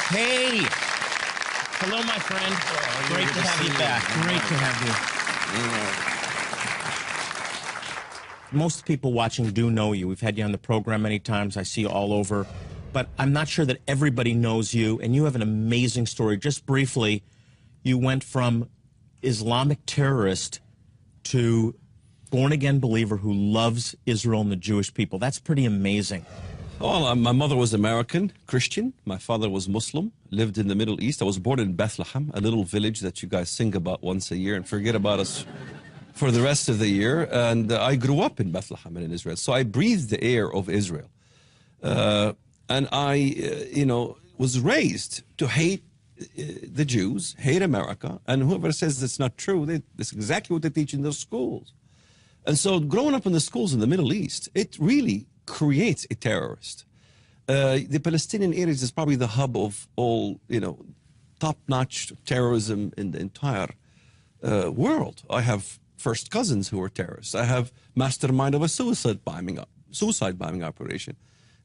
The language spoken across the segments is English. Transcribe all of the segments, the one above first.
Hey! Hello, my friend. Great to have you back. Great to have you. Most people watching do know you. We've had you on the program many times. I see you all over. But I'm not sure that everybody knows you, and you have an amazing story. Just briefly, you went from Islamic terrorist to born-again believer who loves Israel and the Jewish people. That's pretty amazing. Well, my mother was American, Christian. My father was Muslim, lived in the Middle East. I was born in Bethlehem, a little village that you guys sing about once a year and forget about us for the rest of the year. And I grew up in Bethlehem and in Israel. So I breathed the air of Israel. And I, was raised to hate the Jews, hate America. And whoever says that's not true, that's exactly what they teach in those schools. And so growing up in the schools in the Middle East, it really creates a terrorist. The Palestinian areas is probably the hub of all, top-notch terrorism in the entire world. I have first cousins who were terrorists. I have mastermind of a suicide bombing operation.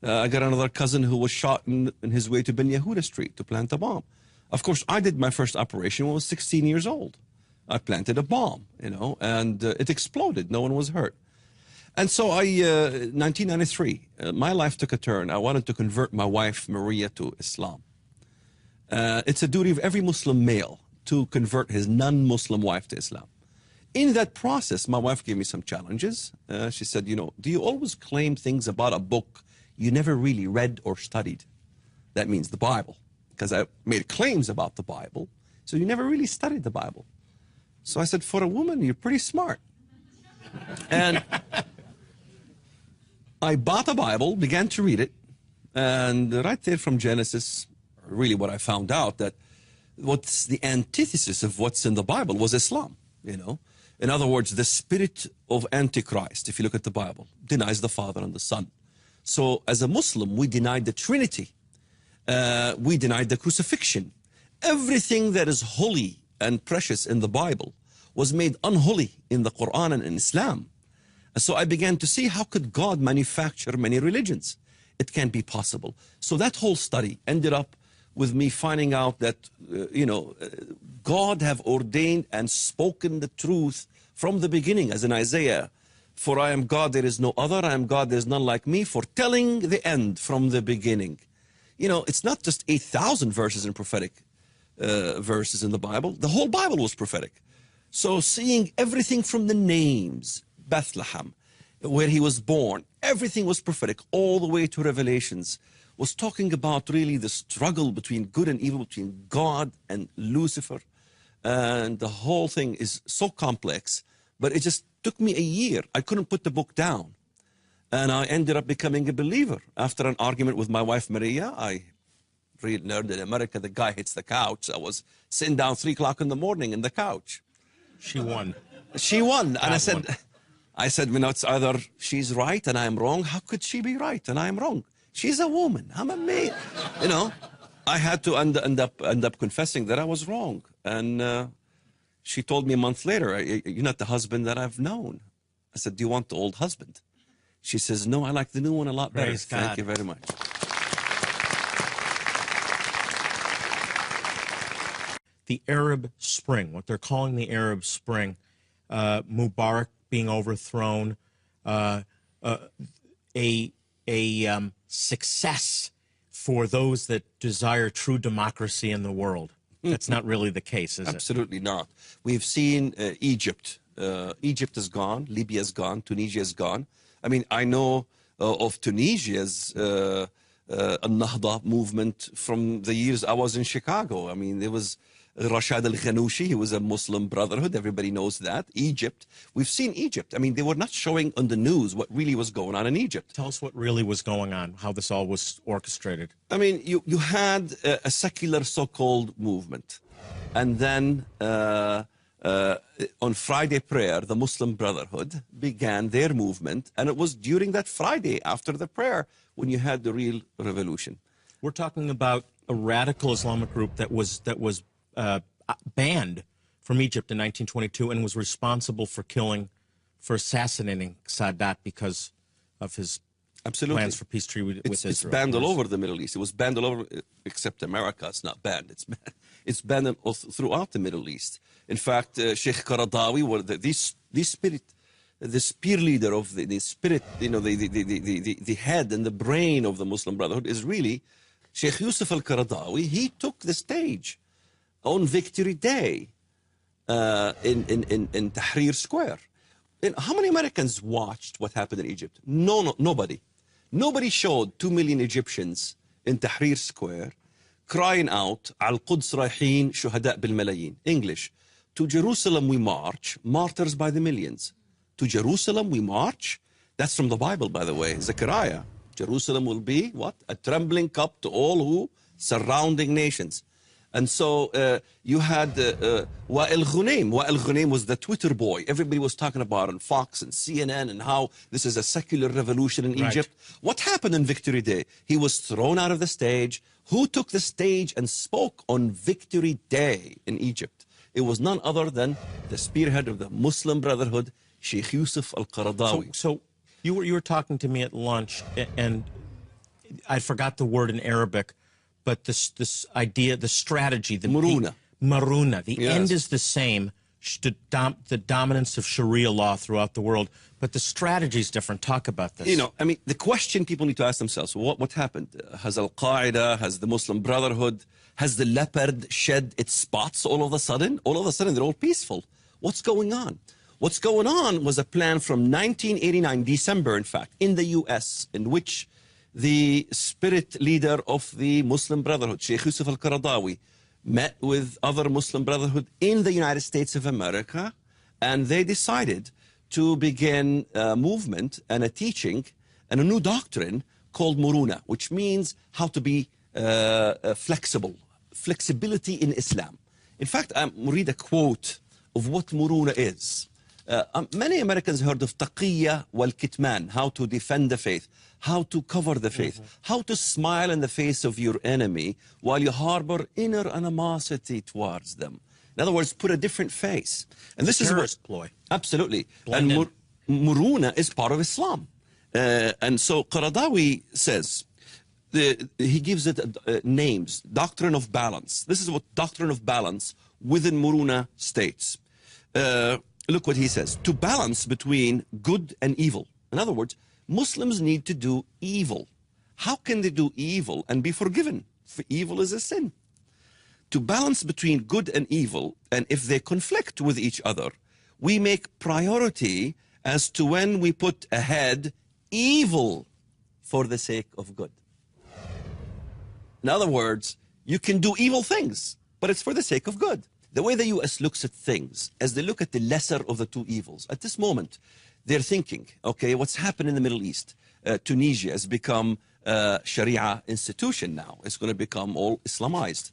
I got another cousin who was shot in his way to Ben Yehuda Street to plant a bomb. Of course, I did my first operation when I was 16 years old. I planted a bomb, and it exploded. No one was hurt. And so 1993, my life took a turn. I wanted to convert my wife, Maria, to Islam. It's a duty of every Muslim male to convert his non-Muslim wife to Islam. In that process, my wife gave me some challenges. She said, do you always claim things about a book you never really read or studied? That means the Bible, because I made claims about the Bible, so you never really studied the Bible. So I said, for a woman, you're pretty smart. And I bought a Bible, began to read it, and right there from Genesis, really what I found out, that what's the antithesis of what's in the Bible was Islam, In other words, the spirit of Antichrist, if you look at the Bible, denies the Father and the Son. So as a Muslim, we denied the Trinity. We denied the crucifixion. Everything that is holy and precious in the Bible was made unholy in the Quran and in Islam. So I began to see, how could God manufacture many religions? It can't be possible. So that whole study ended up with me finding out that, God have ordained and spoken the truth from the beginning, as in Isaiah. For I am God, there is no other. I am God, there is none like me, foretelling the end from the beginning. It's not just 8,000 verses in prophetic verses in the Bible. The whole Bible was prophetic. So seeing everything from the names, Bethlehem, where he was born, everything was prophetic, all the way to Revelations, was talking about really the struggle between good and evil, between God and Lucifer. And the whole thing is so complex, but it just took me a year. I couldn't put the book down. And I ended up becoming a believer. After an argument with my wife, Maria, I really learned in America, the guy hits the couch. I was sitting down 3 o'clock in the morning in the couch. She won. She won. And I said, it's either she's right and I'm wrong. How could she be right and I'm wrong? She's a woman. I'm a man. I had to end up confessing that I was wrong. And she told me a month later, you're not the husband that I've known. I said, do you want the old husband? She says, no, I like the new one a lot better. Praise God. Thank you very much. The Arab Spring, what they're calling the Arab Spring, Mubarak being overthrown, a success for those that desire true democracy in the world. That's not really the case, is it? Absolutely not. We've seen Egypt. Egypt is gone. Libya is gone. Tunisia is gone. I mean, I know of Tunisia's Nahda movement from the years I was in Chicago. I mean, there was Rashad al-Ghanouchi, he was a Muslim Brotherhood. Everybody knows that. Egypt. We've seen Egypt. I mean, they were not showing on the news what really was going on in Egypt. Tell us what really was going on, how this all was orchestrated. I mean, you had a secular so-called movement. And then on Friday prayer, the Muslim Brotherhood began their movement. And it was during that Friday after the prayer when you had the real revolution. We're talking about a radical Islamic group that was banned from Egypt in 1922 and was responsible for assassinating Sadat because of his Absolutely. plans for peace treaty with Israel. It's banned all over the Middle East. It was banned all over, except America. It's not banned. It's banned throughout the Middle East. In fact, Sheikh Qaradawi, the spear leader of the spirit, the head and the brain of the Muslim Brotherhood is really Sheikh Yusuf al-Qaradawi. He took the stage on Victory Day in Tahrir Square. And how many Americans watched what happened in Egypt? Nobody. Nobody showed 2 million Egyptians in Tahrir Square crying out, Al-Quds Rahin Shuhada bil Malayin. English, to Jerusalem we march, martyrs by the millions. To Jerusalem we march. That's from the Bible, by the way, Zechariah. Jerusalem will be, what? A trembling cup to all who? Surrounding nations. And so you had Wa'il Ghunaim. Wa'il Ghunaim was the Twitter boy. Everybody was talking about on Fox and CNN and how this is a secular revolution in Egypt. What happened on Victory Day? He was thrown out of the stage. Who took the stage and spoke on Victory Day in Egypt? It was none other than the spearhead of the Muslim Brotherhood, Sheikh Yusuf al-Qaradawi. So you were talking to me at lunch, and I forgot the word in Arabic, but this idea, the strategy, the Maruna. Maruna. The Yes. end is the same, the dominance of Sharia law throughout the world, but the strategy is different. Talk about this. I mean, the question people need to ask themselves, what happened? Has Al-Qaeda, has the Muslim Brotherhood, has the leopard shed its spots all of a sudden? All of a sudden, they're all peaceful. What's going on? What's going on was a plan from 1989, December, in fact, in the U.S., in which the spirit leader of the Muslim Brotherhood, Sheikh Yusuf al-Qaradawi, met with other Muslim Brotherhood in the United States of America, and they decided to begin a movement and a teaching and a new doctrine called Muruna, which means how to be flexible, flexibility in Islam. In fact, I'll read a quote of what Muruna is. Many Americans heard of taqiyya wal-kitman, how to defend the faith, how to cover the faith, how to smile in the face of your enemy while you harbor inner animosity towards them. In other words, put a different face. And this is a terrorist ploy. Absolutely. Blend And Muruna is part of Islam. And so Qaradawi says, he gives it names, doctrine of balance. This is what doctrine of balance within Muruna states. Look what he says. To balance between good and evil. In other words, Muslims need to do evil. How can they do evil and be forgiven? For evil is a sin. To balance between good and evil, and if they conflict with each other, we make priority as to when we put ahead evil for the sake of good. In other words, you can do evil things, but it's for the sake of good. The way the U.S. looks at things, as they look at the lesser of the two evils, at this moment, they're thinking, okay, what's happened in the Middle East? Tunisia has become a Sharia institution now. It's going to become all Islamized.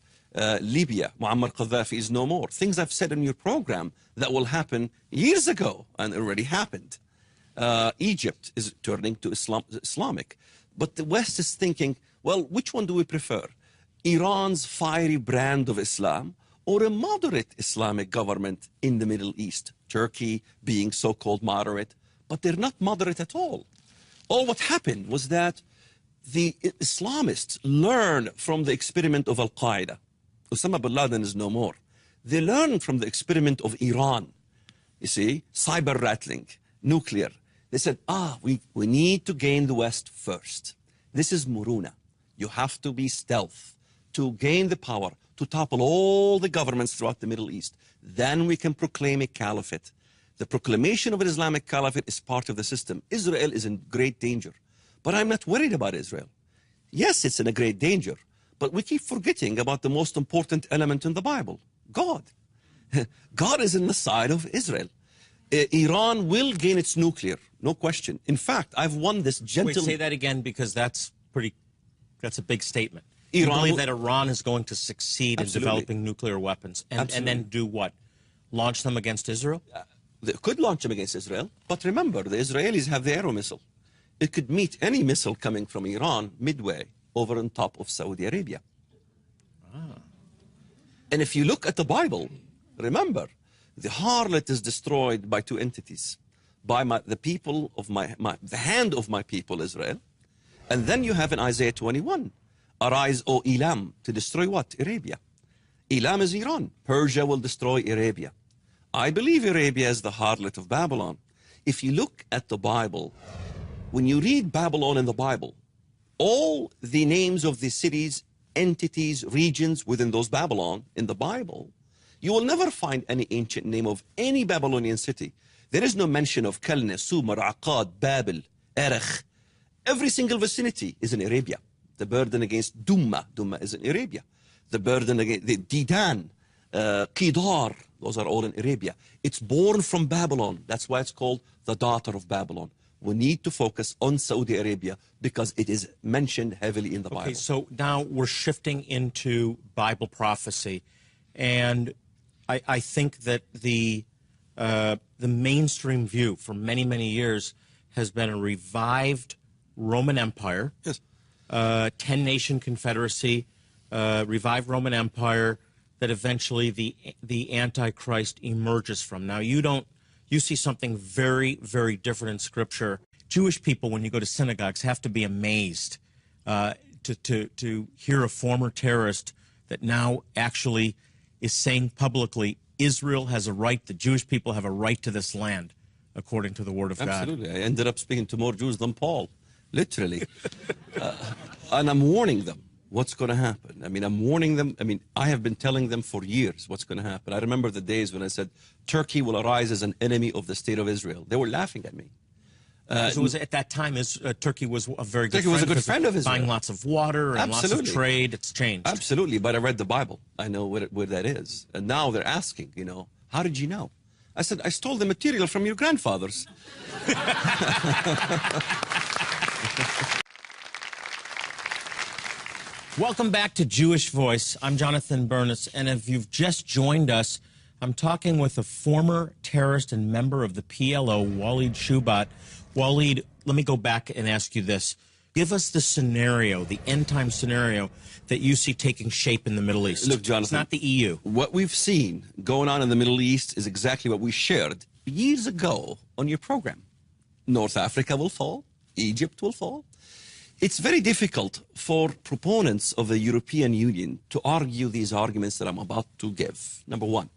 Libya, Muammar Gaddafi is no more. Things I've said in your program that will happen years ago and already happened. Egypt is turning to Islamic. But the West is thinking, well, which one do we prefer? Iran's fiery brand of Islam or a moderate Islamic government in the Middle East? Turkey being so-called moderate, but they're not moderate at all. All what happened was that the Islamists learned from the experiment of Al-Qaeda. Osama bin Laden is no more. They learned from the experiment of Iran. You see, cyber rattling, nuclear. They said, we need to gain the West first. This is Muruna. You have to be stealth to gain the power, to topple all the governments throughout the Middle East. Then we can proclaim a caliphate. The proclamation of an Islamic caliphate is part of the system. Israel is in great danger. But I'm not worried about Israel. Yes, it's in a great danger. But we keep forgetting about the most important element in the Bible, God. God is in the side of Israel. Iran will gain its nuclear, no question. In fact, I've won this Wait, say that again, because that's a big statement. Iran you believe that Iran is going to succeed Absolutely. in developing nuclear weapons and then do what? Launch them against Israel? They could launch them against Israel, but remember, the Israelis have the Arrow missile. It could meet any missile coming from Iran midway over on top of Saudi Arabia. And if you look at the Bible, remember, the harlot is destroyed by two entities, by the people of the hand of my people Israel, And then you have in Isaiah 21, arise, O Elam, to destroy what? Arabia. Elam is Iran. Persia will destroy Arabia. I believe Arabia is the harlot of Babylon. If you look at the Bible, when you read Babylon in the Bible, all the names of the cities, entities, regions within those Babylon in the Bible, you will never find any ancient name of any Babylonian city. There is no mention of Kalna, Sumer, Akkad, Babel, Erech. Every single vicinity is in Arabia. The burden against Dumma is in Arabia. The burden against the Didan, Qidar, those are all in Arabia. It's born from Babylon. That's why it's called the daughter of Babylon. We need to focus on Saudi Arabia because it is mentioned heavily in the Bible. Okay, so now we're shifting into Bible prophecy, and I think that the mainstream view for many, many years has been a revived Roman Empire, yes, 10-nation confederacy, revived Roman Empire that eventually the Antichrist emerges from. Now, you see something very, very different in Scripture. Jewish people, when you go to synagogues, have to be amazed to hear a former terrorist that now actually is saying publicly, Israel has a right, the Jewish people have a right to this land, according to the Word of God. Absolutely. I ended up speaking to more Jews than Paul, literally. And I'm warning them what's going to happen. I mean, I'm warning them. I mean, I have been telling them for years what's going to happen. I remember the days when I said, Turkey will arise as an enemy of the state of Israel. They were laughing at me. So at that time, Turkey was a very good Turkey was a good friend of Israel. Buying lots of water and Absolutely. lots of trade. It's changed. Absolutely, but I read the Bible. I know where that is. And now they're asking, how did you know? I said, I stole the material from your grandfathers. Welcome back to Jewish Voice. I'm Jonathan Bernis, and if you've just joined us, I'm talking with a former terrorist and member of the PLO, Walid Shubat. Walid, let me go back and ask you this. Give us the scenario, the end-time scenario that you see taking shape in the Middle East. Look, Jonathan, it's not the EU. What we've seen going on in the Middle East is exactly what we shared years ago on your program. North Africa will fall. Egypt will fall. It's very difficult for proponents of the European Union to argue these arguments that I'm about to give. Number one,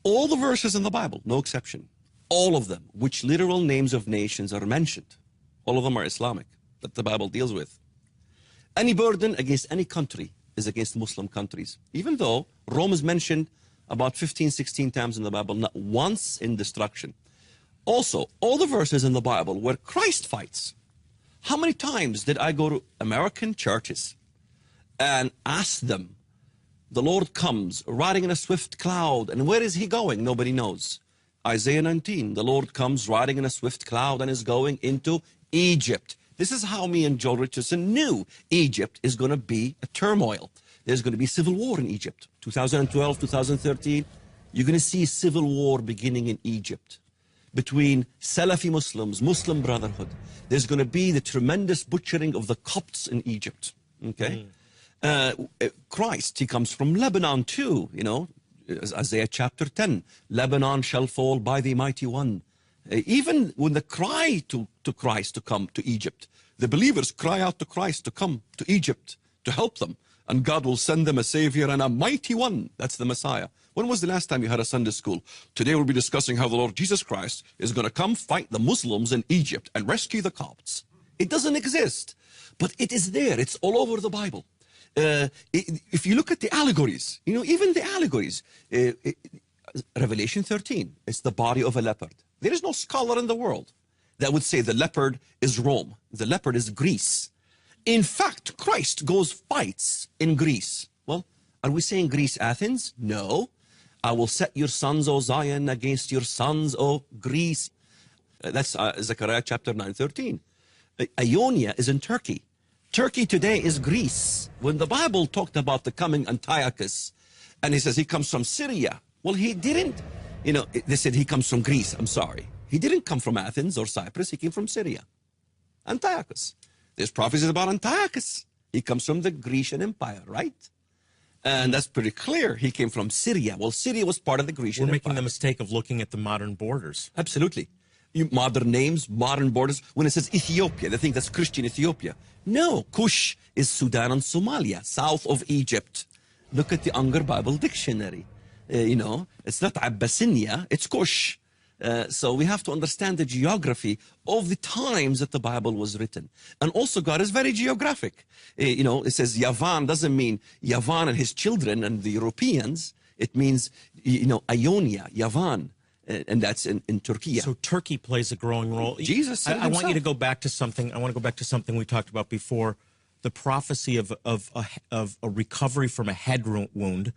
all the verses in the Bible, no exception, all of them, which literal names of nations are mentioned, all of them are Islamic, that the Bible deals with. Any burden against any country is against Muslim countries, even though Rome is mentioned about 15, 16 times in the Bible, not once in destruction. Also, all the verses in the Bible where Christ fights. How many times did I go to American churches and ask them, the Lord comes riding in a swift cloud, and where is he going? Nobody knows. Isaiah 19, the Lord comes riding in a swift cloud and is going into Egypt. This is how me and Joel Richardson knew Egypt is going to be a turmoil. There's going to be civil war in Egypt. 2012, 2013, you're going to see civil war beginning in Egypt between Salafi Muslims, Muslim Brotherhood. There's going to be the tremendous butchering of the Copts in Egypt. Okay? Christ, he comes from Lebanon too, Isaiah chapter 10. Lebanon shall fall by the mighty one. Even when the cry to Christ to come to Egypt, the believers cry out to Christ to come to Egypt to help them. And God will send them a savior and a mighty one. That's the Messiah. When was the last time you had a Sunday school? Today we'll be discussing how the Lord Jesus Christ is going to come fight the Muslims in Egypt and rescue the Copts. It doesn't exist, but it is there. It's all over the Bible. If you look at the allegories, even the allegories, Revelation 13, it's the body of a leopard. There is no scholar in the world that would say the leopard is Rome. The leopard is Greece. In fact, Christ fights in Greece. Well, are we saying Greece, Athens? No. I will set your sons, O Zion, against your sons, O Greece. That's Zechariah chapter 9:13. Ionia is in Turkey. Turkey today is Greece. When the Bible talked about the coming Antiochus, and he says he comes from Syria, well, he didn't, they said he comes from Greece. I'm sorry. He didn't come from Athens or Cyprus. He came from Syria. Antiochus. There's prophecies about Antiochus. He comes from the Grecian Empire, right? And that's pretty clear. He came from Syria. Well, Syria was part of the Grecian Empire. We're making the mistake of looking at the modern borders. Absolutely. Modern names, modern borders. When it says Ethiopia, they think that's Christian Ethiopia. No, Kush is Sudan and Somalia, south of Egypt. Look at the Unger Bible Dictionary. It's not Abyssinia, it's Kush. So we have to understand the geography of the times that the Bible was written. And also God is very geographic. It says Yavan doesn't mean Yavan and his children and the Europeans. It means, Ionia, Yavan. And that's in Turkey. So Turkey plays a growing role. Jesus said I want you to go back to something. I want to go back to something we talked about before, the prophecy of a recovery from a head wound,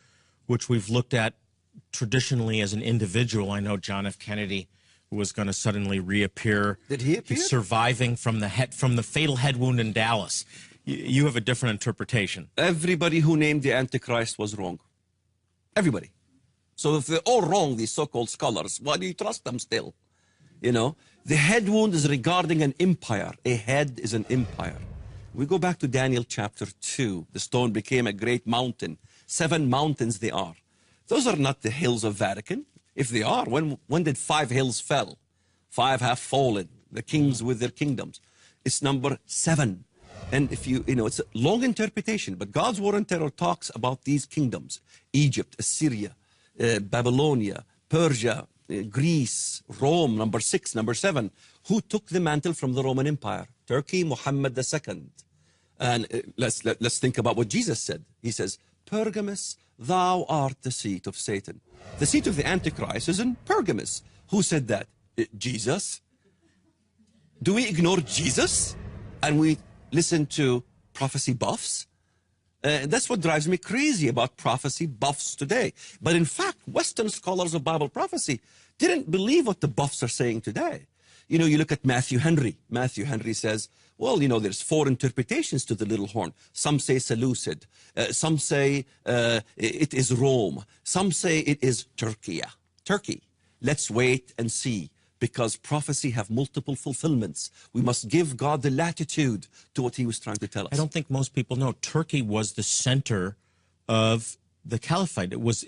which we've looked at traditionally as an individual. I know John F. Kennedy was going to suddenly reappear. Did he appear? He's surviving from the fatal head wound in Dallas. You have a different interpretation. Everybody who named the Antichrist was wrong. Everybody. So if they're all wrong, these so-called scholars, why do you trust them still? The head wound is regarding an empire. A head is an empire. We go back to Daniel chapter 2. The stone became a great mountain. 7 mountains they are. Those are not the hills of Vatican. If they are, when did 5 hills fell? 5 have fallen, the kings with their kingdoms. It's number 7. And if it's a long interpretation, but God's war and terror talks about these kingdoms. Egypt, Assyria, Babylonia, Persia, Greece, Rome, number 6, number 7. Who took the mantle from the Roman Empire? Turkey, Muhammad II. And let's think about what Jesus said. He says, Pergamus, thou art the seat of Satan. The seat of the Antichrist is in Pergamus. Who said that? Jesus. Do we ignore Jesus and we listen to prophecy buffs? That's what drives me crazy about prophecy buffs today. But in fact, Western scholars of Bible prophecy didn't believe what the buffs are saying today. You look at Matthew Henry. Matthew Henry says, well, there's 4 interpretations to the little horn. Some say Seleucid. Some say it is Rome. Some say it is Turkey. Let's wait and see, because prophecy have multiple fulfillments. We must give God the latitude to what he was trying to tell us. I don't think most people know Turkey was the center of the caliphate. It was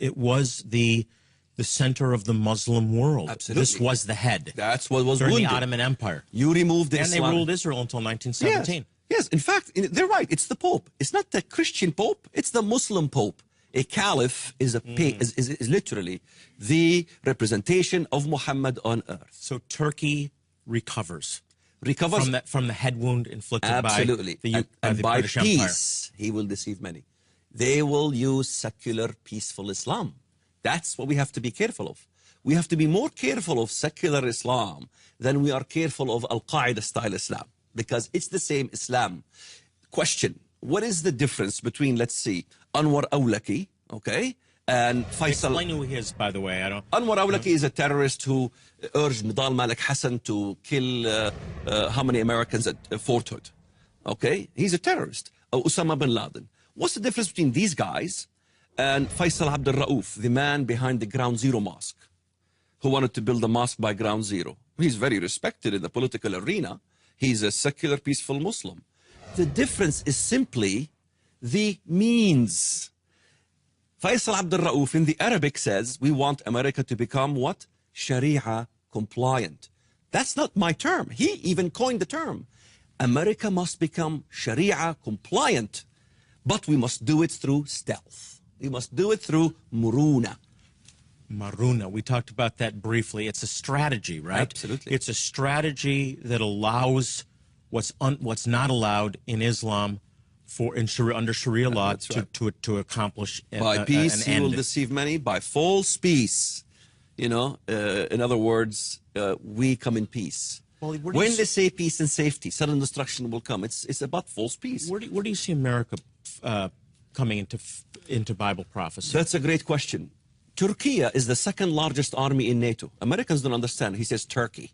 the center of the Muslim world. Absolutely. This was the head. That's what was during wounded. the Ottoman Empire. You removed the Islam. And they ruled Israel until 1917. Yes. In fact, they're right. It's the Pope. It's not the Christian Pope. It's the Muslim Pope. A caliph is literally the representation of Muhammad on earth. So Turkey recovers Recovers from the head wound inflicted absolutely. by the by British peace, Empire. he will deceive many. They will use secular, peaceful Islam. That's what we have to be careful of. We have to be more careful of secular Islam than we are careful of Al-Qaeda style Islam, because it's the same Islam. Question: what is the difference between, let's see, Anwar Awlaki, okay, and Faisal? Explain who he is, by the way. Anwar Awlaki is a terrorist who urged Nidal Malik Hassan to kill how many Americans at Fort Hood? Okay, he's a terrorist. Osama bin Laden. What's the difference between these guys and Faisal Abdul Rauf, the man behind the Ground Zero mosque, who wanted to build a mosque by Ground Zero? He's very respected in the political arena. He's a secular, peaceful Muslim. The difference is simply the means. Faisal Abdul Rauf in the Arabic says, we want America to become what? Sharia compliant. That's not my term. He even coined the term. America must become Sharia compliant, but we must do it through stealth. We must do it through muruna. Maruna, we talked about that briefly. It's a strategy, right? Absolutely. It's a strategy that allows what's not allowed in Islam under Sharia law right. to accomplish by peace an end. You will deceive many. By false peace, in other words, we come in peace. Well, when they say peace and safety, sudden destruction will come. It's about false peace. Where do you see America coming into Bible prophecy? That's a great question. Turkey is the second largest army in NATO. Americans don't understand. He says Turkey.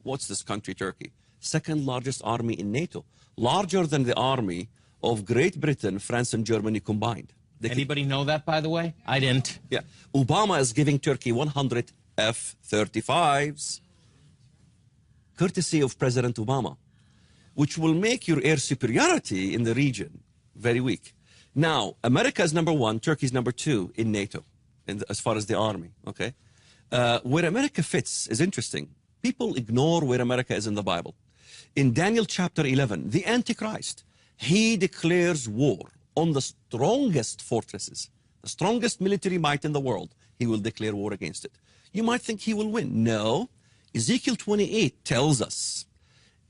What's this country, Turkey? Second largest army in NATO. Larger than the army of Great Britain, France, and Germany combined. Anybody know that, by the way? I didn't. Yeah. Obama is giving Turkey 100 F-35s, courtesy of President Obama, which will make your air superiority in the region very weak. Now, America is number 1, Turkey is number 2 in NATO, as far as the army, okay? Where America fits is interesting. People ignore where America is in the Bible. In Daniel chapter 11, the Antichrist, he declares war on the strongest fortresses, the strongest military might in the world. He will declare war against it. You might think he will win. No. Ezekiel 28 tells us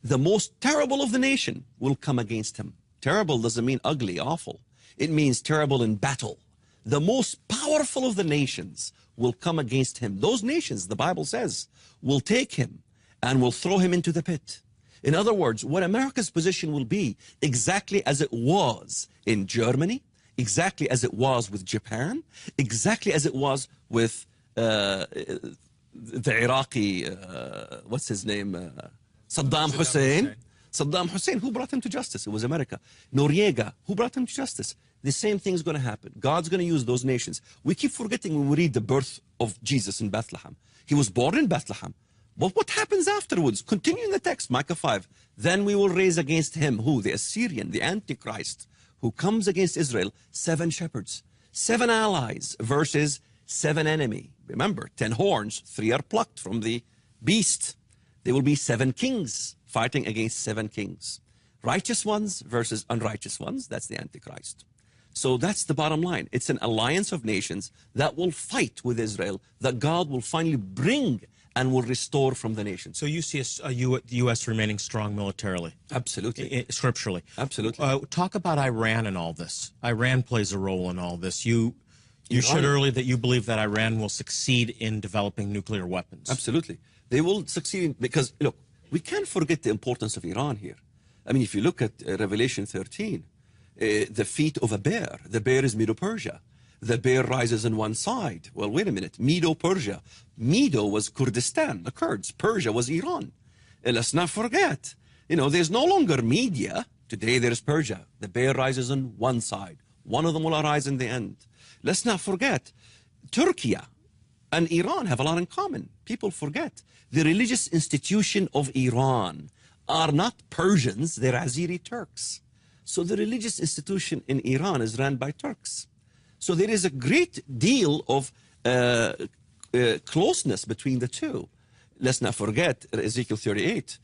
the most terrible of the nation will come against him. Terrible doesn't mean ugly, awful. It means terrible in battle. The most powerful of the nations will come against him. Those nations, the Bible says, will take him and will throw him into the pit. In other words, what America's position will be exactly as it was in Germany, exactly as it was with Japan, exactly as it was with the Iraqi, what's his name? Saddam Hussein. Saddam Hussein, who brought him to justice? It was America. Noriega, who brought him to justice? The same thing is going to happen. God's going to use those nations. We keep forgetting when we read the birth of Jesus in Bethlehem. He was born in Bethlehem. But what happens afterwards? Continue in the text, Micah 5. Then we will raise against him, who? The Assyrian, the Antichrist, who comes against Israel, 7 shepherds, 7 allies versus 7 enemy. Remember, 10 horns, 3 are plucked from the beast. There will be 7 kings fighting against 7 kings. Righteous ones versus unrighteous ones, that's the Antichrist. So that's the bottom line. It's an alliance of nations that will fight with Israel, that God will finally bring and will restore from the nations. So you see the U.S. remaining strong militarily? Absolutely. Scripturally? Absolutely. Talk about Iran in all this. Iran plays a role in all this. You said earlier that you believe that Iran will succeed in developing nuclear weapons. Absolutely. They will succeed because, look, we can't forget the importance of Iran here. I mean, if you look at Revelation 13, the feet of a bear. The bear is Medo-Persia. The bear rises on one side. Well, wait a minute. Medo-Persia. Medo was Kurdistan, the Kurds. Persia was Iran. And let's not forget, there's no longer Media. Today there's Persia. The bear rises on one side. One of them will arise in the end. Let's not forget, Turkey and Iran have a lot in common. People forget. The religious institution of Iran are not Persians, they're Azeri Turks. So the religious institution in Iran is run by Turks. So there is a great deal of closeness between the two. Let's not forget Ezekiel 38.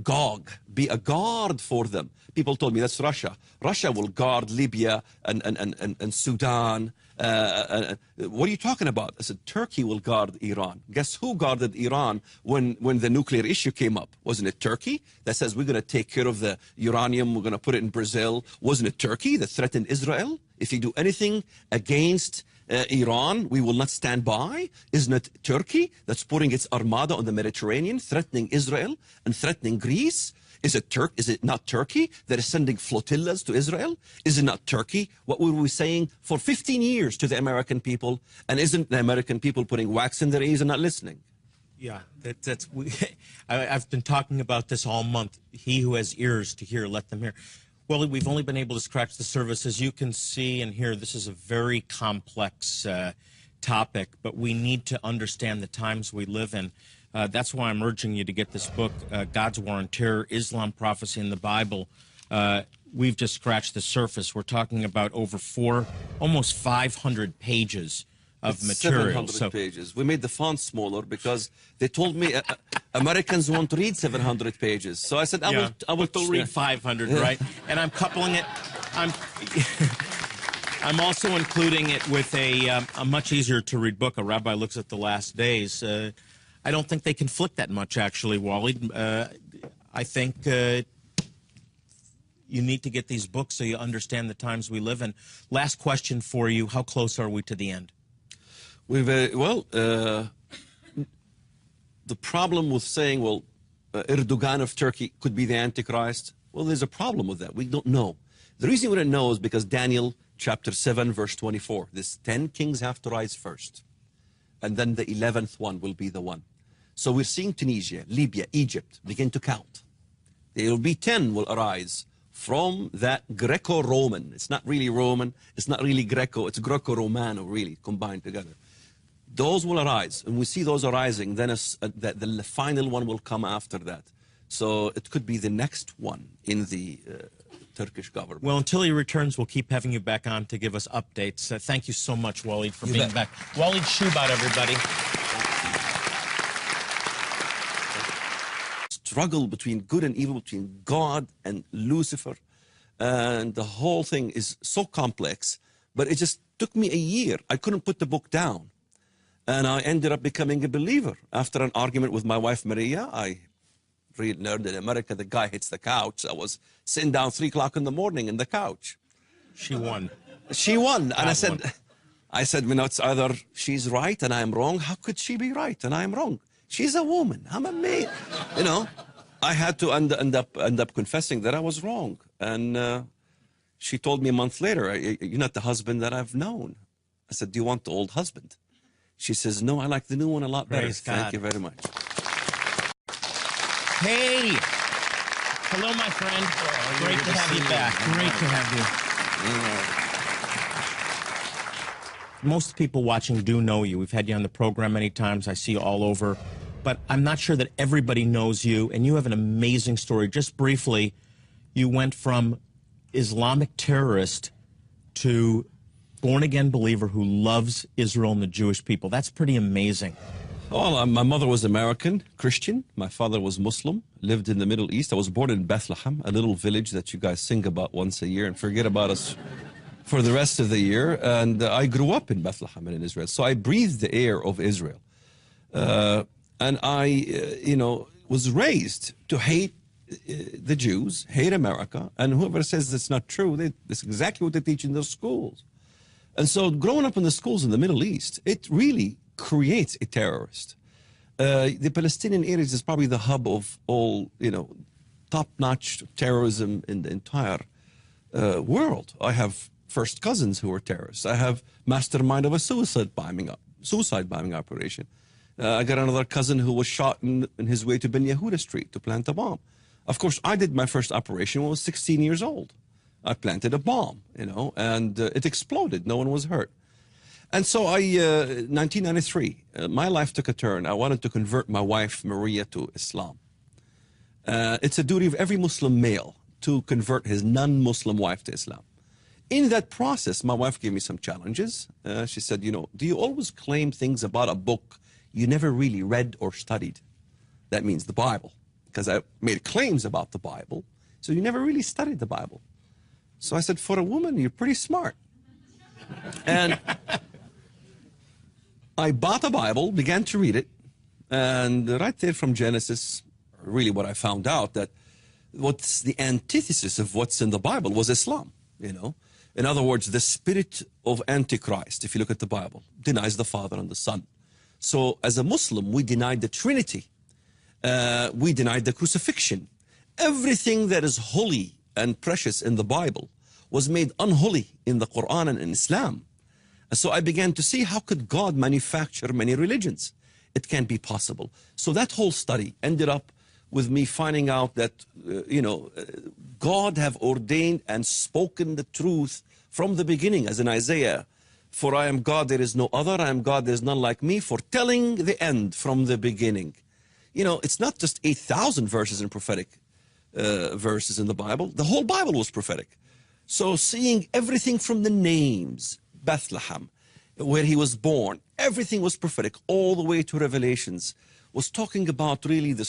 Gog, be a guard for them. People told me that's Russia. Russia will guard Libya and Sudan. What are you talking about? I said, Turkey will guard Iran. Guess who guarded Iran when the nuclear issue came up? Wasn't it Turkey that says we're going to take care of the uranium, we're going to put it in Brazil? Wasn't it Turkey that threatened Israel? If you do anything against Iran, we will not stand by. Isn't it Turkey that's putting its armada on the Mediterranean, threatening Israel and threatening Greece? Is it not Turkey that is sending flotillas to Israel? Is it not Turkey? What were we saying for 15 years to the American people? And isn't the American people putting wax in their ears and not listening? Yeah, I've been talking about this all month. He who has ears to hear, let them hear. Well, we've only been able to scratch the surface. As you can see and hear, this is a very complex topic, but we need to understand the times we live in. That's why I'm urging you to get this book, God's War on Terror, Islam, Prophecy, in the Bible. We've just scratched the surface. We're talking about over almost 500 pages of material. 700 pages. We made the font smaller because they told me Americans won't read 700 pages. So I said, I will they'll read 500, right? And I'm coupling it. I'm also including it with a much easier to read book. A Rabbi Looks at the Last Days. I don't think they conflict that much, actually, Waleed. I think you need to get these books so you understand the times we live in. Last question for you. How close are we to the end? The problem with saying, Erdogan of Turkey could be the Antichrist, well, there's a problem with that. We don't know. The reason we don't know is because Daniel chapter 7, verse 24, these 10 kings have to rise first. And then the 11th one will be the one. So we're seeing Tunisia, Libya, Egypt begin to count. There will be 10 will arise from that Greco-Roman. It's not really Roman. It's not really Greco. It's Greco-Romano, really, combined together. Those will arise. And we see those arising. Then the final one will come after that. So it could be the next one in the Turkish government. Well, until he returns, we'll keep having you back on to give us updates. Thank you so much, Waleed, for being back. Waleed Shoebat, everybody. struggle between good and evil, between God and Lucifer. And the whole thing is so complex, but it just took me a year. I couldn't put the book down. And I ended up becoming a believer. After an argument with my wife, Maria, I learned in America, the guy hits the couch. I was sitting down 3 o'clock in the morning in the couch. She won. She won. And God I said, you know, it's either she's right and I'm wrong. How could she be right and I'm wrong? She's a woman. I'm a man. You know, I had to end up confessing that I was wrong. And she told me a month later, you're not the husband that I've known. I said, do you want the old husband? She says, no, I like the new one a lot better. Praise God. Thank you very much. Hey! Hello, my friend. Great to have you back. Great to have you. Most people watching do know you. We've had you on the program many times. I see you all over. But I'm not sure that everybody knows you, and you have an amazing story. Just briefly, you went from Islamic terrorist to born-again believer who loves Israel and the Jewish people. That's pretty amazing. Well, my mother was American, Christian. My father was Muslim, lived in the Middle East. I was born in Bethlehem, a little village that you guys sing about once a year and forget about us for the rest of the year. And I grew up in Bethlehem and in Israel. So I breathed the air of Israel. And I, you know, was raised to hate the Jews, hate America. And whoever says that's not true, that's exactly what they teach in those schools. And so growing up in the schools in the Middle East, it really creates a terrorist. The Palestinian areas is probably the hub of all, you know, top-notch terrorism in the entire world. I have first cousins who are terrorists. I have mastermind of a suicide bombing operation. I got another cousin who was shot in his way to Ben Yehuda Street to plant a bomb. Of course, I did my first operation when I was 16 years old. I planted a bomb, you know, and it exploded. No one was hurt. And so 1993, my life took a turn. I wanted to convert my wife, Maria, to Islam. It's a duty of every Muslim male to convert his non-Muslim wife to Islam. In that process, my wife gave me some challenges. She said, you know, do you always claim things about a book you never really read or studied? That means the Bible, because I made claims about the Bible, so you never really studied the Bible. So I said, for a woman, you're pretty smart. And I bought a Bible, began to read it, and right there from Genesis, really what I found out, that what's the antithesis of what's in the Bible was Islam, you know. In other words, the spirit of Antichrist, if you look at the Bible, denies the Father and the Son. So as a Muslim, we denied the Trinity. We denied the crucifixion. Everything that is holy and precious in the Bible was made unholy in the Quran and in Islam. So I began to see, how could God manufacture many religions? It can't be possible. So that whole study ended up with me finding out that, you know, God have ordained and spoken the truth from the beginning, as in Isaiah, for I am God, there is no other, I am God, there is none like me, foretelling the end from the beginning. You know, it's not just 8,000 verses in prophetic verses in the Bible. The whole Bible was prophetic. So seeing everything from the names, Bethlehem, where he was born, everything was prophetic, all the way to Revelations, was talking about really the